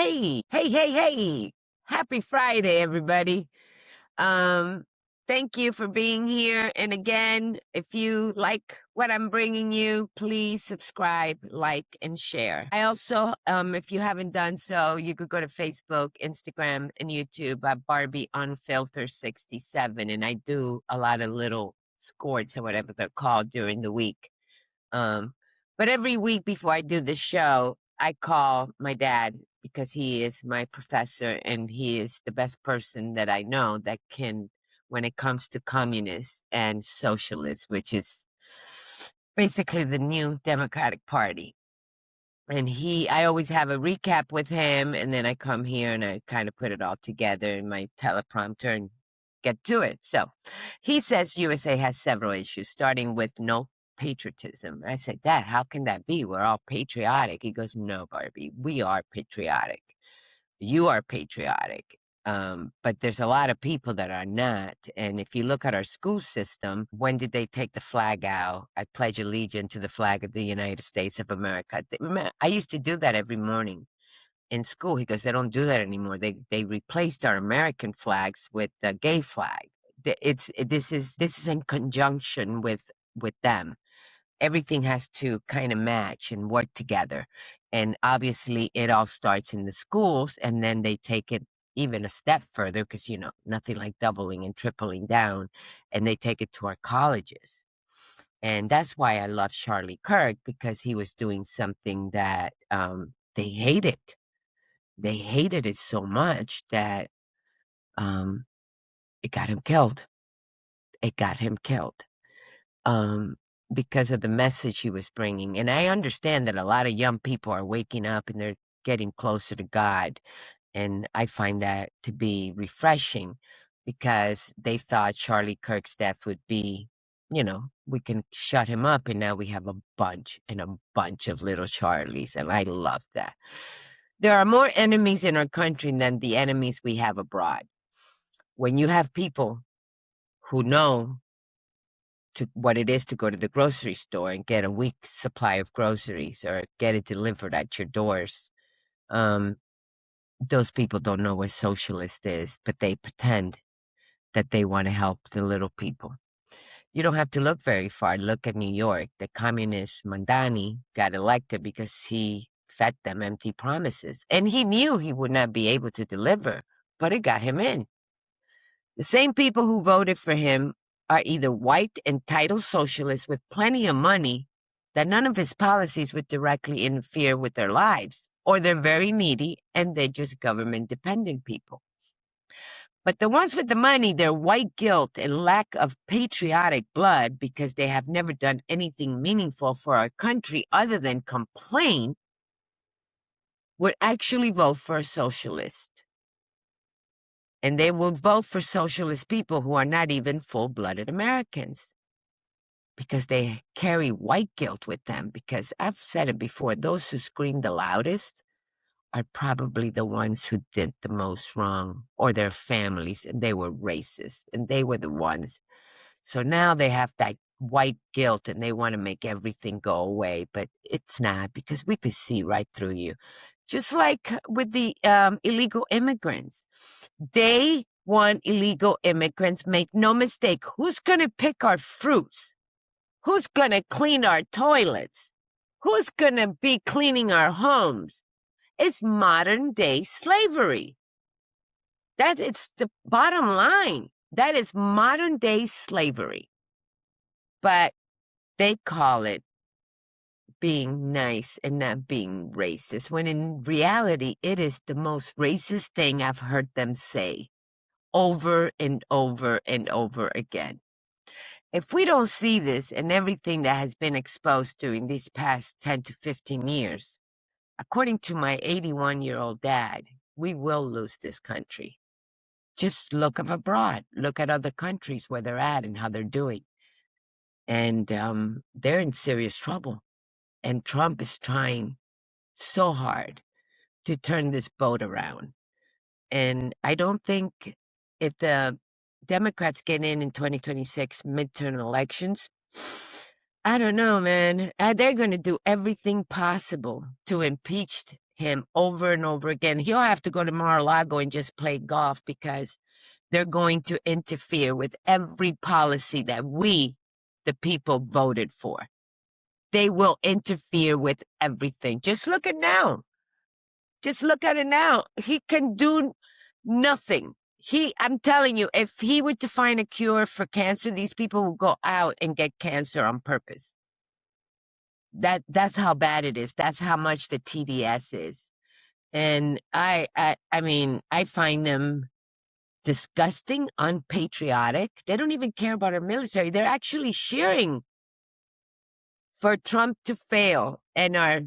Hey. Happy Friday, everybody. Um, Thank you for being here. And again, if you like what I'm bringing you, please subscribe, like, and share. I also, if you haven't done so, you could go to Facebook, Instagram, and YouTube at Barbie Unfiltered 67. And I do a lot of little squirts or whatever they're called during the week. But every week before I do the show, I call my dad because he is my professor and he is the best person that I know that can, when it comes to communists and socialists, which is basically the new Democratic Party. And I always have a recap with him, and then I come here and I kind of put it all together in my teleprompter and get to it. So he says USA has several issues, starting with no patriotism. I said, Dad, how can that be? We're all patriotic. He goes, no, Barbie, we are patriotic. You are patriotic. But there's a lot of people that are not. And if you look at our school system, when did they take the flag out? I pledge allegiance to the flag of the United States of America. I used to do that every morning in school. He goes, they don't do that anymore. They replaced our American flags with the gay flag. This is in conjunction with them. Everything has to kind of match and work together. And obviously it all starts in the schools, and then they take it even a step further because, nothing like doubling and tripling down, and they take it to our colleges. And that's why I love Charlie Kirk, because he was doing something that they hated. They hated it so much that it got him killed. It got him killed. Because of the message he was bringing. And I understand that a lot of young people are waking up and they're getting closer to God. And I find that to be refreshing, because they thought Charlie Kirk's death would be, we can shut him up, and now we have a bunch of little Charlies. And I love that. There are more enemies in our country than the enemies we have abroad. When you have people who know what it is to go to the grocery store and get a week's supply of groceries or get it delivered at your doors, those people don't know what socialist is, but they pretend that they want to help the little people. You don't have to look very far. Look at New York. The communist Mandani got elected because he fed them empty promises. And he knew he would not be able to deliver, but it got him in. The same people who voted for him are either white, entitled socialists with plenty of money that none of his policies would directly interfere with their lives, or they're very needy and they're just government-dependent people. But the ones with the money, their white guilt and lack of patriotic blood, because they have never done anything meaningful for our country other than complain, would actually vote for a socialist. And they will vote for socialist people who are not even full-blooded Americans, because they carry white guilt with them. Because I've said it before, those who scream the loudest are probably the ones who did the most wrong, or their families, and they were racist, and they were the ones. So now they have that white guilt and they want to make everything go away, but it's not, because we could see right through you. Just like with the illegal immigrants. They want illegal immigrants. Make no mistake. Who's going to pick our fruits? Who's going to clean our toilets? Who's going to be cleaning our homes? It's modern day slavery. That is the bottom line. That is modern day slavery. But they call it being nice and not being racist, when in reality, it is the most racist thing I've heard them say over and over and over again. If we don't see this and everything that has been exposed during these past 10 to 15 years, according to my 81-year-old dad, we will lose this country. Just look up abroad. Look at other countries where they're at and how they're doing. And they're in serious trouble. And Trump is trying so hard to turn this boat around. And I don't think, if the Democrats get in 2026 midterm elections, I don't know, man. They're going to do everything possible to impeach him over and over again. He'll have to go to Mar-a-Lago and just play golf because they're going to interfere with every policy that we, the people, voted for. They will interfere with everything. Just look at now. Just look at it now. He can do nothing. I'm telling you, if he were to find a cure for cancer, these people will go out and get cancer on purpose. That's how bad it is. That's how much the TDS is. And I mean, I find them disgusting, unpatriotic. They don't even care about our military. They're actually cheering for Trump to fail and our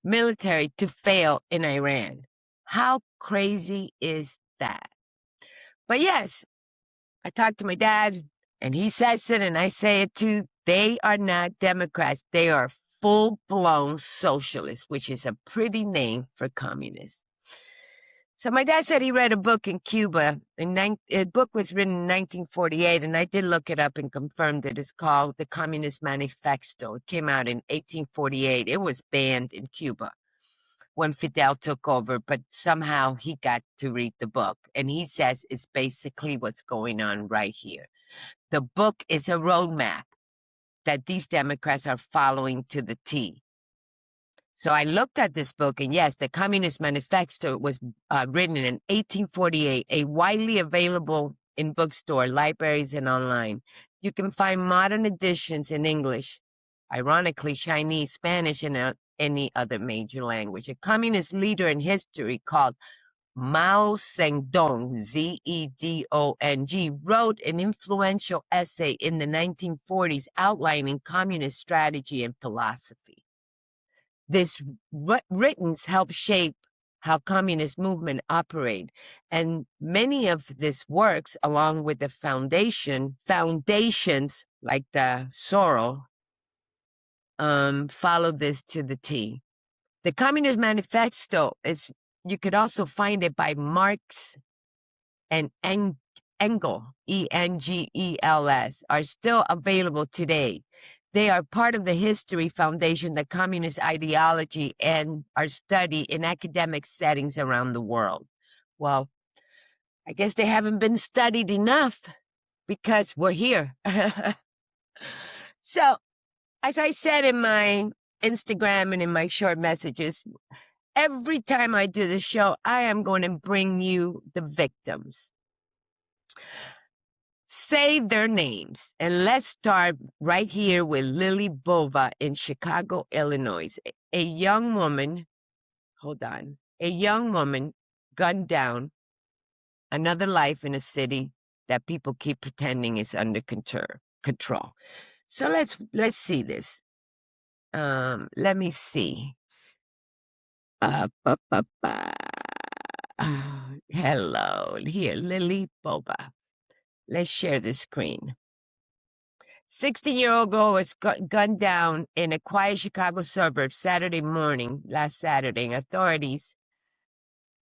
military to fail in Iran. How crazy is that? But yes, I talked to my dad and he says it and I say it too. They are not Democrats. They are full-blown socialists, which is a pretty name for communists. So my dad said he read a book in Cuba. The book was written in 1948, and I did look it up and confirmed it. It's called The Communist Manifesto. It came out in 1848. It was banned in Cuba when Fidel took over, but somehow he got to read the book. And he says it's basically what's going on right here. The book is a roadmap that these Democrats are following to the T. So I looked at this book, and yes, the Communist Manifesto was written in 1848, a widely available in bookstore, libraries, and online. You can find modern editions in English, ironically, Chinese, Spanish, and any other major language. A communist leader in history called Mao Zedong, Z-E-D-O-N-G, wrote an influential essay in the 1940s outlining communist strategy and philosophy. This writings help shape how communist movement operate. And many of these works, along with the foundations like the Soros, follow this to the T. The Communist Manifesto you could also find it by Marx and Engels, E-N-G-E-L-S, are still available today. They are part of the History Foundation, the communist ideology, and are studied in academic settings around the world. Well, I guess they haven't been studied enough because we're here. So, as I said in my Instagram and in my short messages, every time I do the show, I am going to bring you the victims. Say their names. And let's start right here with Lily Bova in Chicago, Illinois. A young woman gunned down, another life in a city that people keep pretending is under control. So let's see this. Let me see. Hello, here, Lily Bova. Let's share the screen. 16-year-old girl was gunned down in a quiet Chicago suburb last Saturday. Authorities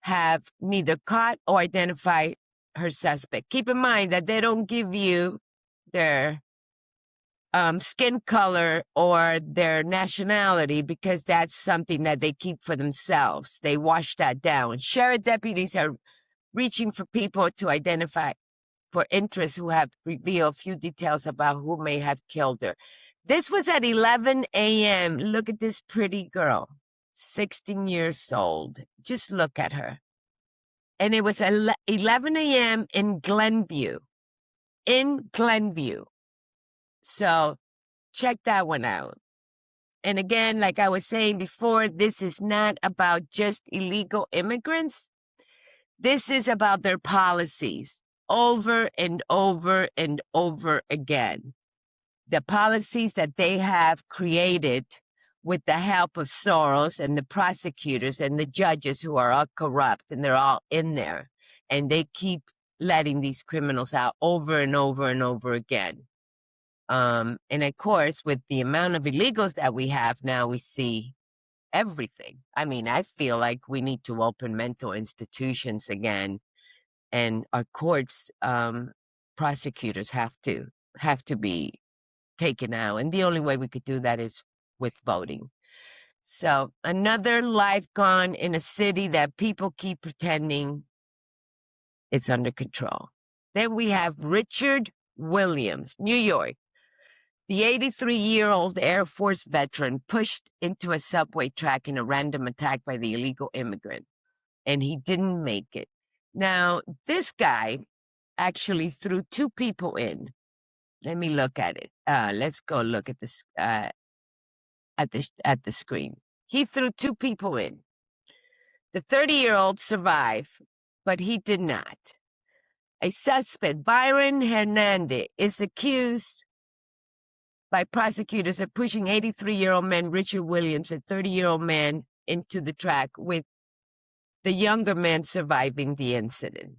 have neither caught or identified her suspect. Keep in mind that they don't give you their skin color or their nationality because that's something that they keep for themselves. They wash that down. Sheriff deputies are reaching for people to identify for interest who have revealed few details about who may have killed her. This was at 11 a.m. Look at this pretty girl, 16 years old. Just look at her. And it was 11 a.m. in Glenview. So check that one out. And again, like I was saying before, this is not about just illegal immigrants. This is about their policies over and over and over again. The policies that they have created with the help of Soros and the prosecutors and the judges who are all corrupt, and they're all in there. And they keep letting these criminals out over and over and over again. And of course, with the amount of illegals that we have now, we see everything. I mean, I feel like we need to open mental institutions again, and our courts, prosecutors have to be taken out. And the only way we could do that is with voting. So another life gone in a city that people keep pretending it's under control. Then we have Richard Williams, New York. The 83-year-old Air Force veteran pushed into a subway track in a random attack by the illegal immigrant, and he didn't make it. Now, this guy actually threw two people in. Let me look at it. Let's go look at this at the screen. He threw two people in. The 30-year-old survived, but he did not. A suspect, Byron Hernandez, is accused by prosecutors of pushing 83-year-old man Richard Williams, a 30-year-old man, into the track, with the younger man surviving the incident.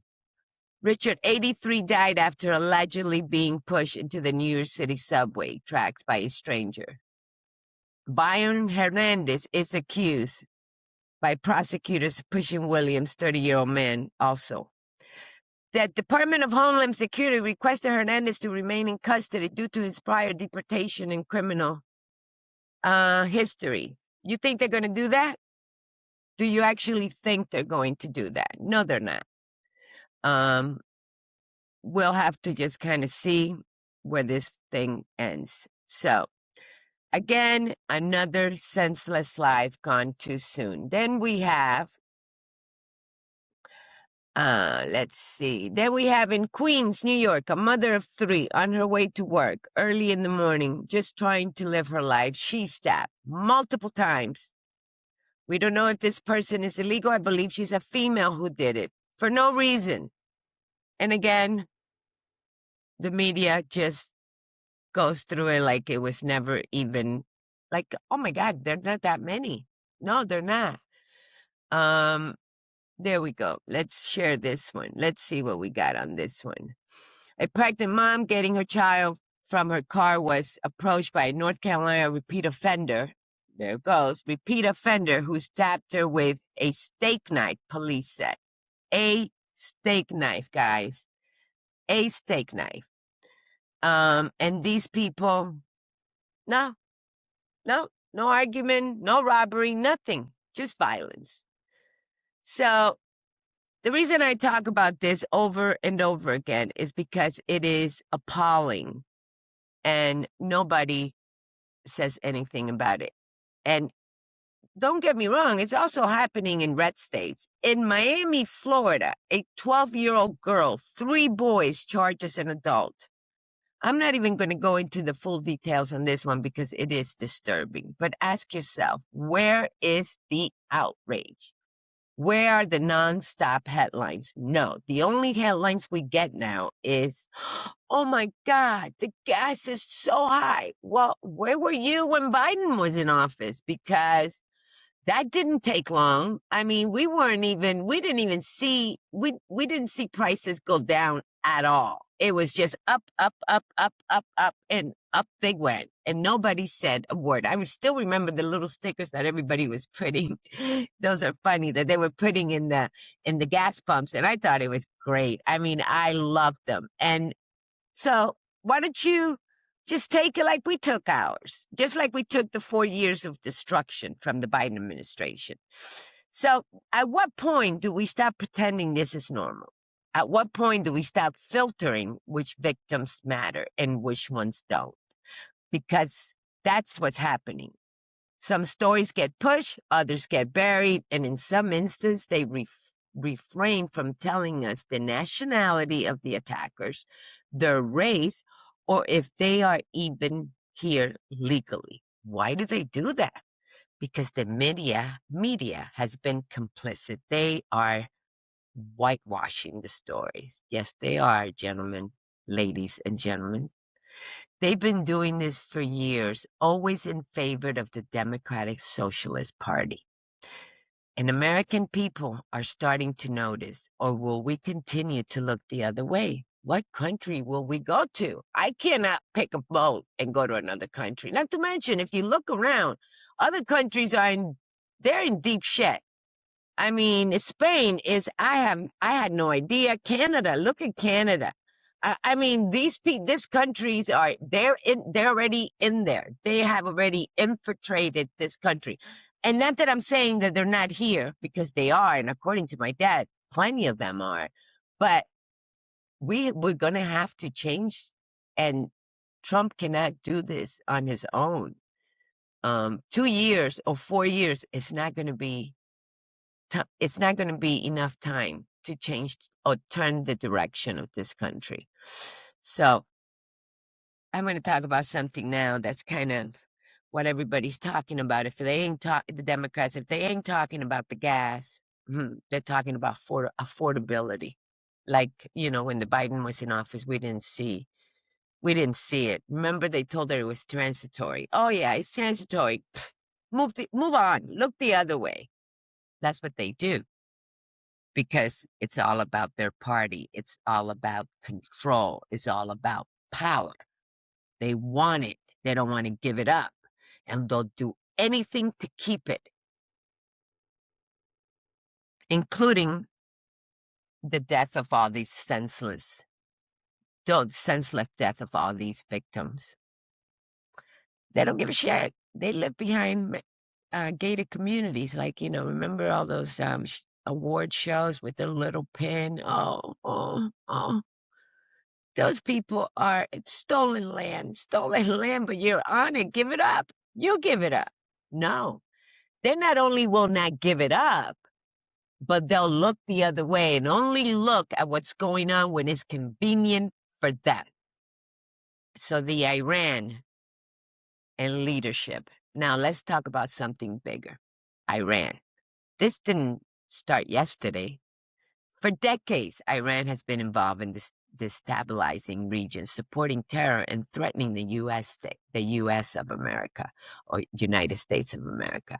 Richard, 83, died after allegedly being pushed into the New York City subway tracks by a stranger. Byron Hernandez is accused by prosecutors of pushing Williams, 30-year-old man, also. The Department of Homeland Security requested Hernandez to remain in custody due to his prior deportation and criminal history. You think they're going to do that? Do you actually think they're going to do that? No, they're not. We'll have to just kind of see where this thing ends. So, again, another senseless life gone too soon. Then we have, let's see. Then we have in Queens, New York, a mother of three on her way to work early in the morning, just trying to live her life. She stabbed multiple times. We don't know if this person is illegal. I believe she's a female who did it for no reason. And again, the media just goes through it like it was never even, like, oh my God, they're not that many. No, they're not. There we go. Let's share this one. Let's see what we got on this one. A pregnant mom getting her child from her car was approached by a North Carolina repeat offender. There it goes. Repeat offender who stabbed her with a steak knife, police said. A steak knife, guys. A steak knife. And these people, no argument, no robbery, nothing, just violence. So the reason I talk about this over and over again is because it is appalling and nobody says anything about it. And don't get me wrong, it's also happening in red states. In Miami, Florida, a 12-year-old girl, 3 boys charged as an adult. I'm not even going to go into the full details on this one because it is disturbing. But ask yourself, where is the outrage? Where are the nonstop headlines? No, the only headlines we get now is, oh my God, the gas is so high. Well, where were you when Biden was in office? Because that didn't take long. I mean, we didn't see prices go down at all. It was just up, and up they went. And nobody said a word. I still remember the little stickers that everybody was putting. Those are funny that they were putting in the gas pumps. And I thought it was great. I mean, I loved them. And so why don't you just take it like we took ours, just like we took the 4 years of destruction from the Biden administration. So at what point do we stop pretending this is normal? At what point do we stop filtering which victims matter and which ones don't? Because that's what's happening. Some stories get pushed, others get buried, and in some instances, they refrain from telling us the nationality of the attackers, their race, or if they are even here legally. Why do they do that? Because the media has been complicit. They are whitewashing the stories. Yes, they are, gentlemen, ladies and gentlemen. They've been doing this for years, always in favor of the Democratic Socialist Party. And American people are starting to notice, or will we continue to look the other way? What country will we go to? I cannot pick a boat and go to another country. Not to mention, if you look around, other countries they're in deep shit. I mean, Spain is, I had no idea. Canada, look at Canada. I mean, these countries they're already in there. They have already infiltrated this country. And not that I'm saying that they're not here, because they are, and according to my dad, plenty of them are. But we're going to have to change, and Trump cannot do this on his own. 2 years or 4 years, it's not going to be enough time to change or turn the direction of this country. So I'm going to talk about something now that's kind of what everybody's talking about. If they ain't the Democrats, if they ain't talking about the gas, they're talking about affordability. Like, when the Biden was in office, we didn't see it. Remember, they told her it was transitory. Oh yeah, it's transitory. Move on. Look the other way. That's what they do, because it's all about their party. It's all about control. It's all about power. They want it. They don't want to give it up. And they'll do anything to keep it, including the death of all these senseless death of all these victims. They don't give a shit. They live behind gated communities. Like, remember all those award shows with the little pin? Oh. Those people are stolen land, but you're on it. Give it up. You give it up. No. They not only will not give it up, but they'll look the other way and only look at what's going on when it's convenient for them. So the Iran and leadership. Now let's talk about something bigger. Iran. This didn't start yesterday. For decades, Iran has been involved in destabilizing regions, supporting terror and threatening the U.S. of America, or United States of America,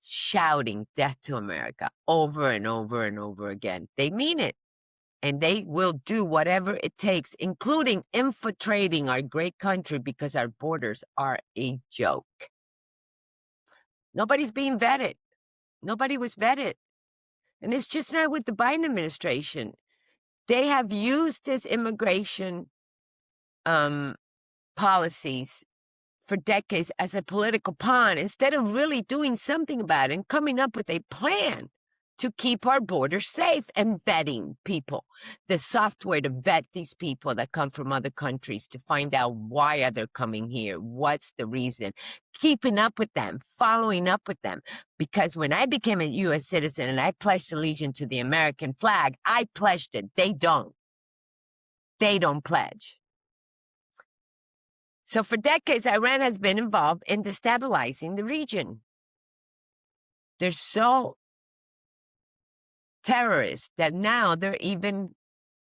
shouting death to America over and over and over again. They mean it, and they will do whatever it takes, including infiltrating our great country, because our borders are a joke. Nobody's being vetted. Nobody was vetted. And it's just not with the Biden administration. They have used this immigration policies for decades as a political pawn, instead of really doing something about it and coming up with a plan to keep our borders safe and vetting people. The software to vet these people that come from other countries, to find out why are they coming here, what's the reason, keeping up with them, following up with them. Because when I became a U.S. citizen and I pledged allegiance to the American flag, I pledged it. They don't. They don't pledge. So for decades, Iran has been involved in destabilizing the region. They're so terrorists that now they're even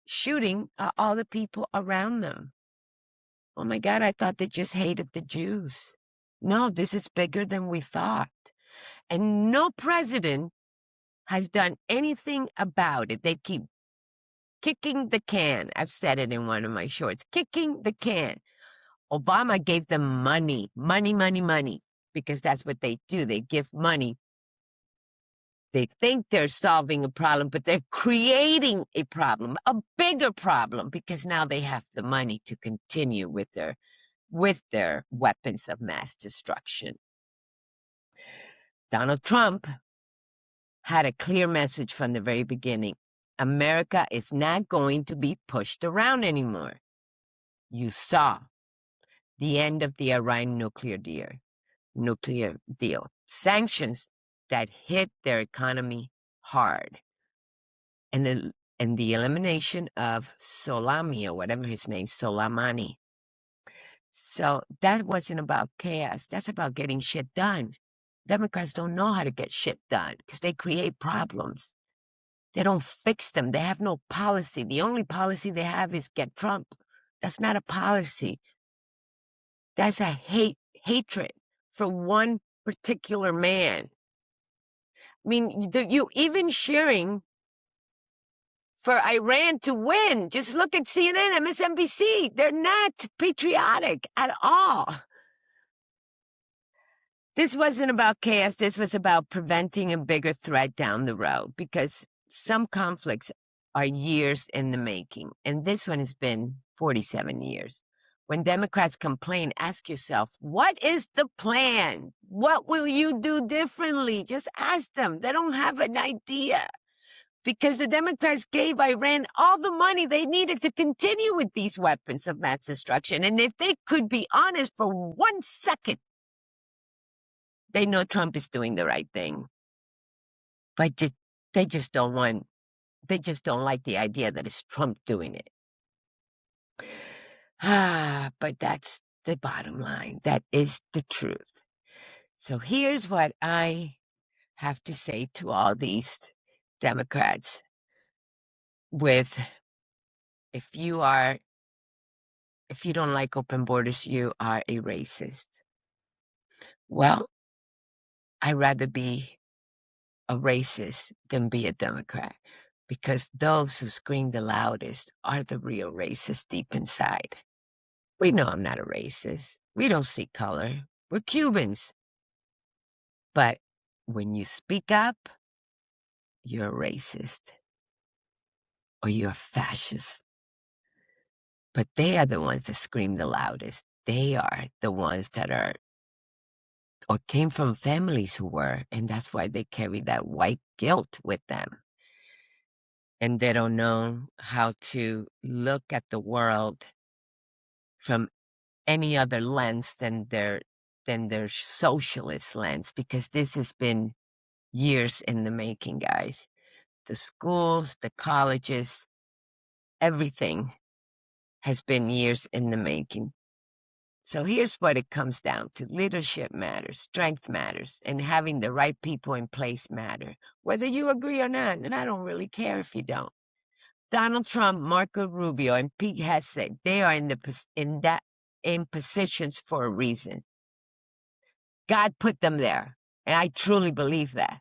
shooting all the people around them. Oh my God, I thought they just hated the Jews. No, this is bigger than we thought. And no president has done anything about it. They keep kicking the can. I've said it in one of my shorts, kicking the can. Obama gave them money, because that's what they do. They give money. They think they're solving a problem, but they're creating a problem, a bigger problem, because now they have the money to continue with their weapons of mass destruction. Donald Trump had a clear message from the very beginning. America is not going to be pushed around anymore. You saw the end of the Iran nuclear deal. Sanctions that hit their economy hard. And the elimination of Soleimani, or whatever his name, Soleimani. So that wasn't about chaos. That's about getting shit done. Democrats don't know how to get shit done because they create problems. They don't fix them. They have no policy. The only policy they have is get Trump. That's not a policy. That's a hatred for one particular man. I mean, you even cheering for Iran to win. Just look at CNN, MSNBC. They're not patriotic at all. This wasn't about chaos. This was about preventing a bigger threat down the road, because some conflicts are years in the making. And this one has been 47 years. When Democrats complain, ask yourself, what is the plan? What will you do differently? Just ask them. They don't have an idea. Because the Democrats gave Iran all the money they needed to continue with these weapons of mass destruction. And if they could be honest for 1 second, they know Trump is doing the right thing. But they just don't like the idea that it's Trump doing it. But that's the bottom line. That is the truth. So here's what I have to say to all these Democrats if you don't like open borders, you are a racist. Well, I'd rather be a racist than be a Democrat, because those who scream the loudest are the real racists deep inside. We know I'm not a racist. We don't see color. We're Cubans. But when you speak up, you're a racist or you're a fascist. But they are the ones that scream the loudest. They are the ones that are or came from families who were, and that's why they carry that white guilt with them. And they don't know how to look at the world from any other lens than their socialist lens, because this has been years in the making, guys. The schools, the colleges, everything has been years in the making. So here's what it comes down to. Leadership matters, strength matters, and having the right people in place matter, whether you agree or not, and I don't really care if you don't. Donald Trump, Marco Rubio, and Pete Hegseth, they are in positions for a reason. God put them there, and I truly believe that.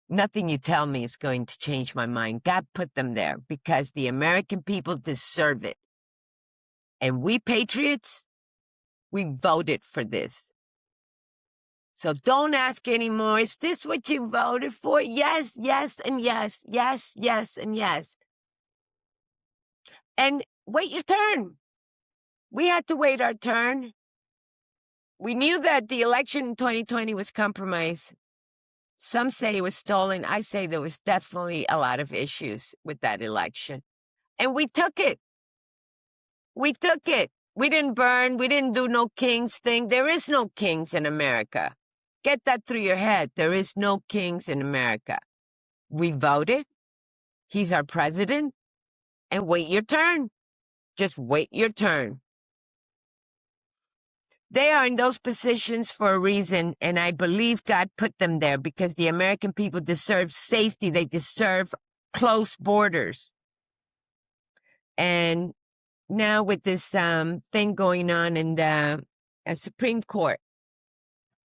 Nothing you tell me is going to change my mind. God put them there because the American people deserve it. And we patriots, we voted for this. So don't ask anymore, is this what you voted for? Yes, yes, and yes, yes, yes, and yes. And wait your turn. We had to wait our turn. We knew that the election in 2020 was compromised. Some say it was stolen. I say there was definitely a lot of issues with that election. And we took it. We took it. We didn't burn. We didn't do no kings thing. There is no kings in America. Get that through your head. There is no kings in America. We voted. He's our president. And wait your turn. Just wait your turn. They are in those positions for a reason, and I believe God put them there because the American people deserve safety. They deserve close borders. And now with this thing going on in the Supreme Court,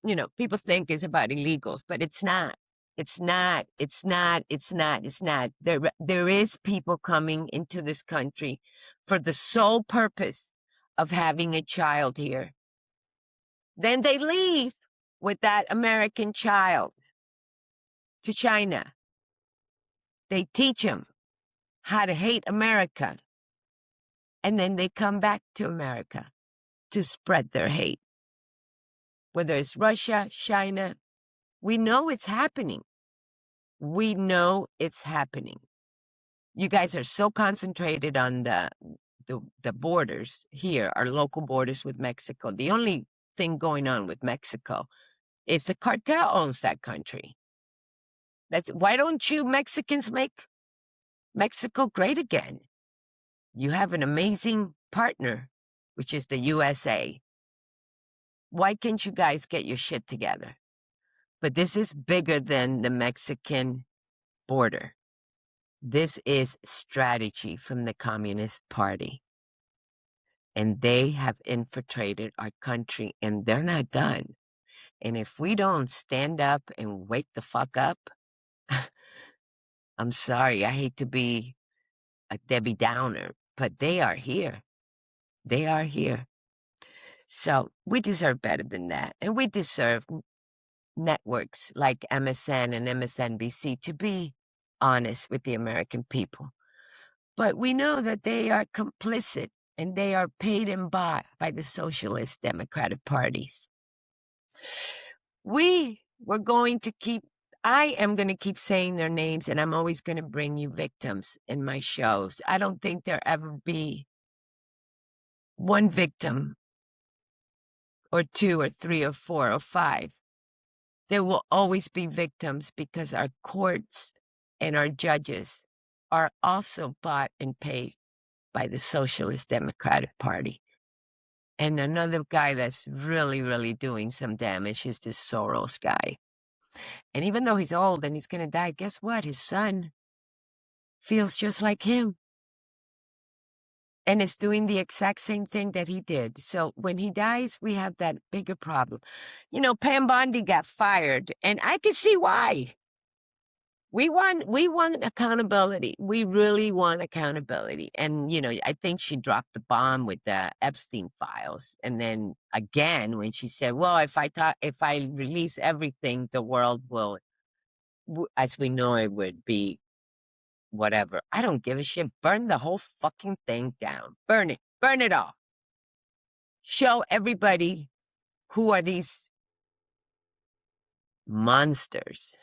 you know, people think it's about illegals, but it's not. It's not. It's not. It's not. It's not. There is people coming into this country for the sole purpose of having a child here. Then they leave with that American child to China. They teach them how to hate America. And then they come back to America to spread their hate. Whether it's Russia, China, we know it's happening. We know it's happening. You guys are so concentrated on the borders here, our local borders with Mexico. The only thing going on with Mexico is the cartel owns that country. Why don't you Mexicans make Mexico great again? You have an amazing partner, which is the USA. Why can't you guys get your shit together? But this is bigger than the Mexican border. This is strategy from the Communist Party. And they have infiltrated our country, and they're not done. And if we don't stand up and wake the fuck up, I'm sorry, I hate to be a Debbie Downer, but they are here. They are here. So we deserve better than that. And we deserve networks like MSN and MSNBC to be honest with the American people. But we know that they are complicit and they are paid and bought by the socialist democratic parties. I am going to keep saying their names, and I'm always going to bring you victims in my shows. I don't think there'll ever be one victim or two or three or four or five. There will always be victims because our courts and our judges are also bought and paid by the Socialist Democratic Party. And another guy that's really, really doing some damage is this Soros guy. And even though he's old and he's going to die, guess what? His son feels just like him and is doing the exact same thing that he did. So when he dies, we have that bigger problem. You know, Pam Bondi got fired, and I can see why. We want accountability. We really want accountability. And, you know, I think she dropped the bomb with the Epstein files. And then again, when she said, well, if I release everything, the world will, as we know it, would be whatever. I don't give a shit. Burn the whole fucking thing down. Burn it. Burn it all. Show everybody who are these monsters.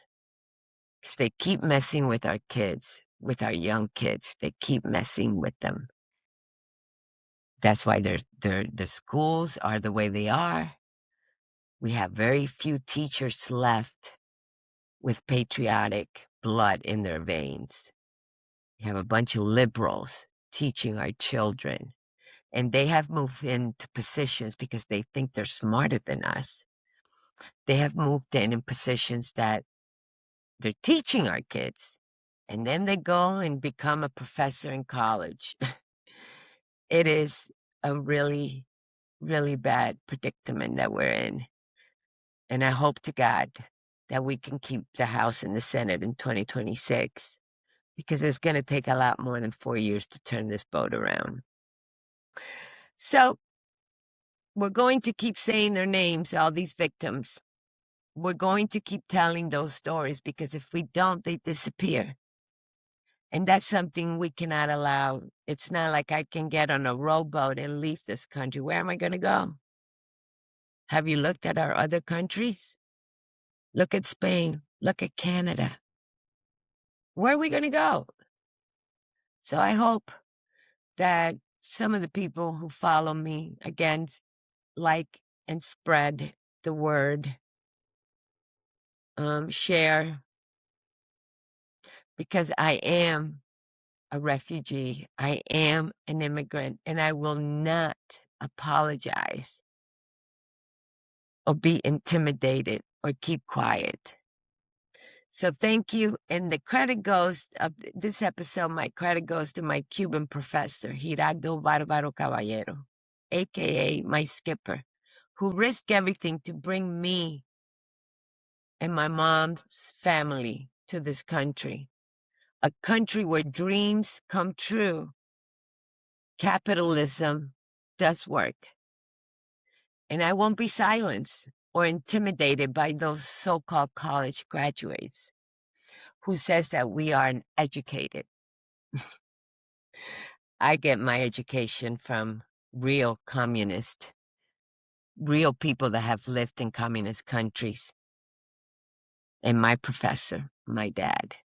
Because they keep messing with our kids, with our young kids. They keep messing with them. That's why the schools are the way they are. We have very few teachers left with patriotic blood in their veins. We have a bunch of liberals teaching our children. And they have moved into positions because they think they're smarter than us. They have moved in positions that they're teaching our kids. And then they go and become a professor in college. It is a really, really bad predicament that we're in. And I hope to God that we can keep the House and the Senate in 2026, because it's going to take a lot more than 4 years to turn this boat around. So we're going to keep saying their names, all these victims. We're going to keep telling those stories, because if we don't, they disappear. And that's something we cannot allow. It's not like I can get on a rowboat and leave this country. Where am I going to go? Have you looked at our other countries? Look at Spain. Look at Canada. Where are we going to go? So I hope that some of the people who follow me, again, like and spread the word, share, because I am a refugee. I am an immigrant, and I will not apologize or be intimidated or keep quiet. So thank you. And the credit goes of this episode, my credit goes to my Cuban professor, Gerardo Barbaro Caballero, aka my skipper, who risked everything to bring me and my mom's family to this country, a country where dreams come true. Capitalism does work. And I won't be silenced or intimidated by those so-called college graduates who says that we are uneducated. I get my education from real communists, real people that have lived in communist countries. And my professor, my dad.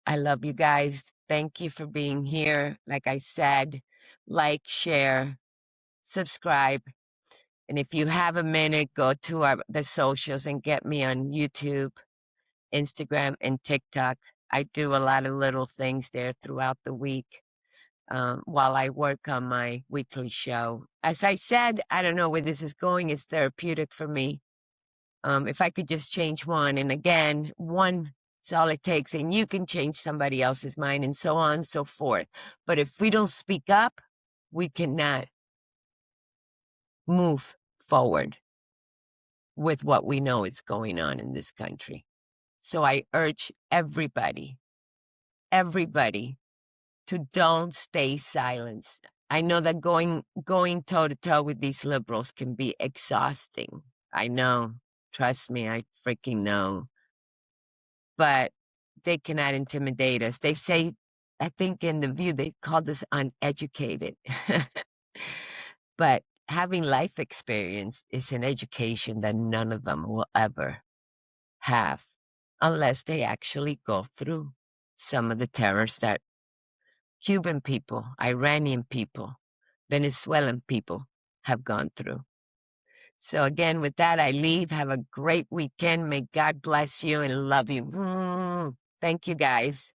I love you guys. Thank you for being here. Like I said, like, share, subscribe. And if you have a minute, go to the socials and get me on YouTube, Instagram, and TikTok. I do a lot of little things there throughout the week while I work on my weekly show. As I said, I don't know where this is going. It's therapeutic for me. If I could just change one, and again, one is all it takes, and you can change somebody else's mind, and so on and so forth. But if we don't speak up, we cannot move forward with what we know is going on in this country. So I urge everybody to don't stay silent. I know that going toe to toe with these liberals can be exhausting. I know. Trust me, I freaking know. But they cannot intimidate us. They say I think in The View, they called us uneducated. But having life experience is an education that none of them will ever have unless they actually go through some of the terrors that Cuban people, Iranian people, Venezuelan people have gone through. So again, with that, I leave. Have a great weekend. May God bless you and love you. Thank you, guys.